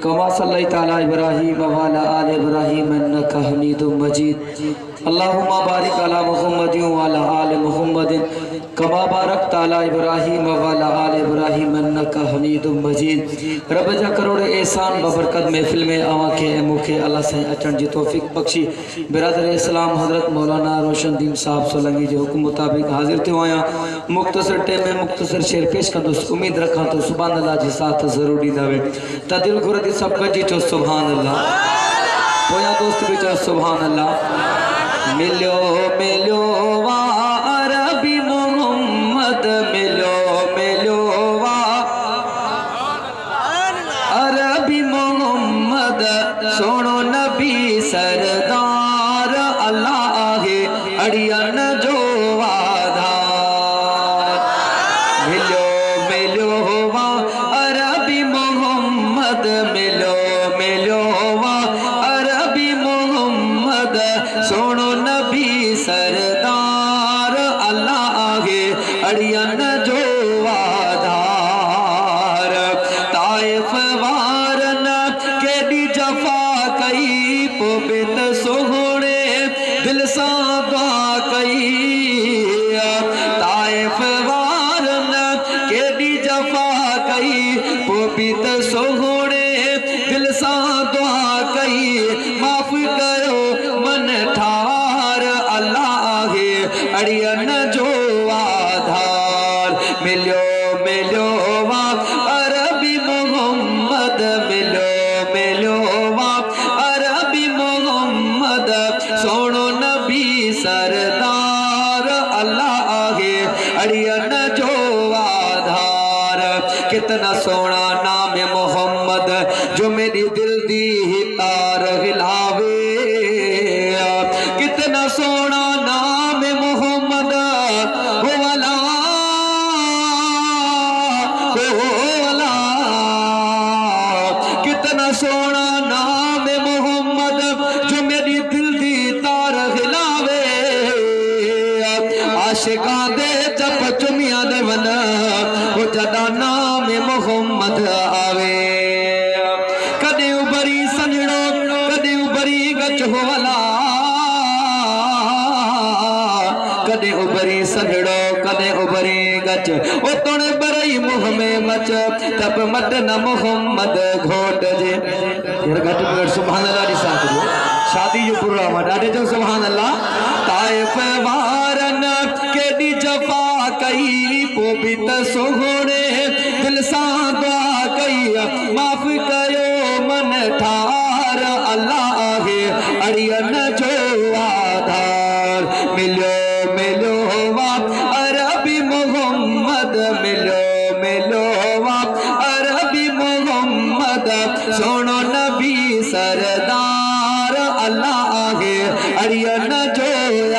कमा सल्लैता अला इब्राहीम व अला आलि इब्राहीम इन्नका हमीदुम मजीद। अल्लाहुम्मा बारिक अला मुहम्मदिन व अला आलि मुहम्मदिन कमा बारकता अला इब्राहीम व अला आलि इब्राहीम इन्नका हमीदुम मजीद। रब जा करोड़ एहसान बबरकत महफिल में आवा के मुखे अल्लाह से अचण जी तौफीक बख्शी। बिरादर इस्लाम हज़रत मौलाना रोशनदीन साहब सोलंगी जो हुक्म मुताबिक हाजिर थियो आया। मुख्तसर टे में मुख्तसर शेर पेश कंदुस। उम्मीद रखा तो सुभान अल्लाह जी साथ ज़रूरी दावे त दिल घुरदी सब गजी तो सुभान अल्लाह। पोया दोस्त भी चो सुभान अल्लाह। मिलो मिलो वा अरबी मोहम्मद मिलो मिलो वा अरबी मोहम्मद सोनो नबी सरदार अल्लाह है अड़ियन जो आधार। मिलो मिलो वा अरबी मोहम्मद मिलो मिलो वा अरबी मोहम्मद सोनो नबी सरदार अल्लाह है अड़ियन जो आधार। ताइफ वारन केडी जफा कई पोबित सोहणे दिल सा दुआ कई। ताइफ वारन केडी जफा कई पोबित सोहणे दिल सा दुआ कई। माफ करो मन ठार अल्लाह है अड़ियन जो आधार। मिलो मिलो वा अरबी मोहम्मद मिलो मिलो वा अरबी मोहम्मद सोनो नबी सरदार अल्लाह है अड़ियन जो आधार। कितना सोना नाम है मोहम्मद जो मेरी दिल दी तार हिलावे। कितना सोना नाम है मोहम्मद हो वाला कितना सोना नाम है मोहम्मद जो मेरी दिल दी तार हिलावे। आशिका दे जप चुमिया दे वन वो जदा नाम है मोहम्मद आवे। कदे उबरी सजड़ो कदे उबरी गच हो वाला कदे उबरी सजड़ो कदे उबरी गच ओ तुण बरई मुँह में मच तब मत न मोहम्मद घोट जे घट में सुभान अल्लाह दी साथ जो शादी जो प्रोग्राम डाटे जो सुभान अल्लाह। ताइफ वारन केडी जफा कई पोबित सोहणे दिल सा दुआ कई। माफ कयो मन ठार अल्लाह है अड़ियन जो आधार। मिलो मिलो वा अरबी मोहम्मद मिलो मिलो वा अरबी मोहम्मद सोनो नबी सरदार अल्लाह है अड़ियन जो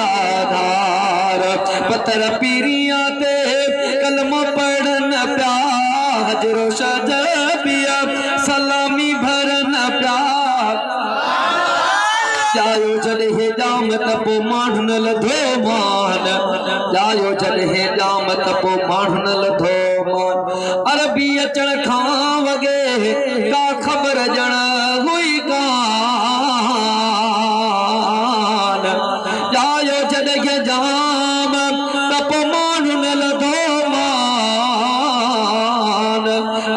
आधार। पत्थर पीरिया ते कलम पढ़न प्या हजरो शजबिया सलामी भरन प्या। जायो जॾहिं जाम त पोइ माण्हू न लधो मान। जायो जॾहिं जाम त पोइ माण्हू न लधो मान। अरबी अचण खां वॻे का ख़बर ॼण हुई कान। जायो जॾहिं जाम त पोइ माण्हू न लधो मान।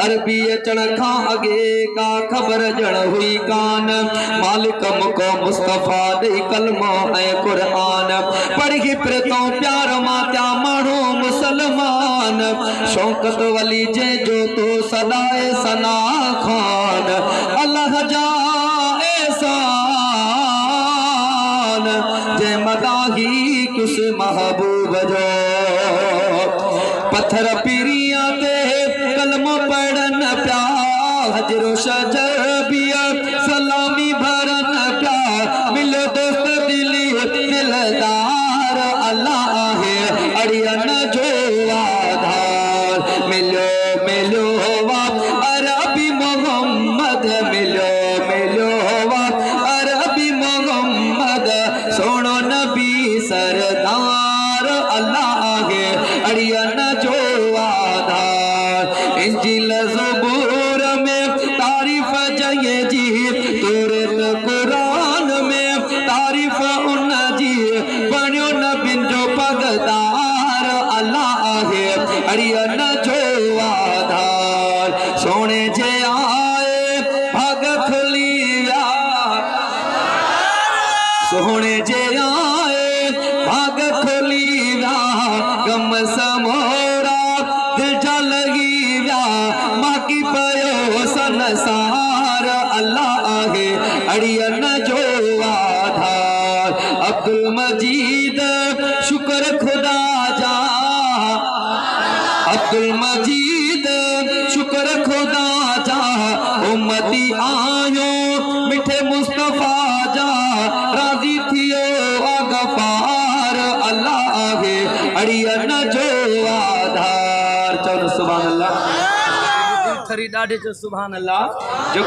अरबी अचण खां अॻे का ख़बर ॼण हुई कान। मालिक मुको मुस्तफ़ा दे कलमो ऐं क़ुरान पढ़ी फिर तो प्यार मां त्या माण्हू मुसलमान। शौकत वली जे जो तो सदाए सना खान अल्लाह जा एहसान जे मदाही कुछ महबूब जो। पत्थर पीरिया ते कलमो पढ़न प्या हजरो शजबिया सलामी भरन प्या। मिलो दोस्त दिली दिलदार अल्लाह है अड़ियन जो आधार। मिलो मिलो वा अरबी मोहम्मद मिलो मिलो वा अरबी मोहम्मद सोनो नबी सरदार अल्लाह है अड़ियन जो आधार। इंजिल ज़बूर में तारीफ जही तार अल्लाह आहे अड़ियन जो आधार अब्दुल मजीद शुक्र खुदा जा अब्दुल मजीद शुक्र खुदा जा उम्मती आयो मिठे मुस्तफा जा राजी थियो गफार अल्लाह आहे अड़ियन जो आधार चलो सुभान अल्लाह खरी ॾाढे जो सुभान अल्लाह जो